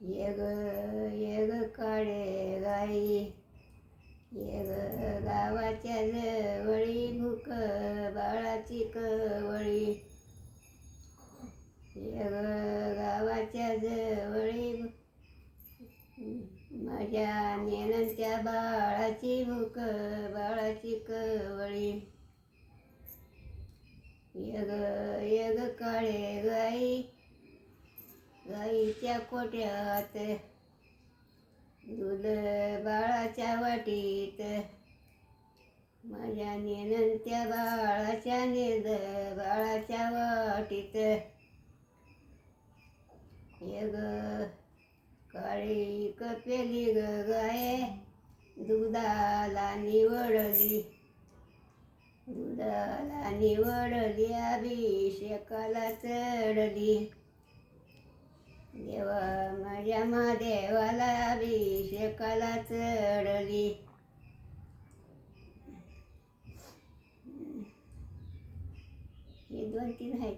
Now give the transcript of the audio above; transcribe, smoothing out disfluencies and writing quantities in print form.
ये ग ये ग काळे गाई, ये ग गावाच्या जवळी भूक बाळाची कवळी, ये ग गावाच्या जवळी माझ्या नेणत्या बाळाची भूक बाळाची कवळी, ये ग काळे गाई, गाईच्या कोट्यात दूध बाळाच्या वाटीत, माझ्या नेणत्या बाळाच्या नेद बाळाच्या वाटीत, ये ग काळी कपेली ग गाये, दुधाला निवडली, दुधाला निवडली अभिषेकाला चढली, देवा माझ्या महादेवाला अभिषेकाला चढली. हे 2-3 आहेत.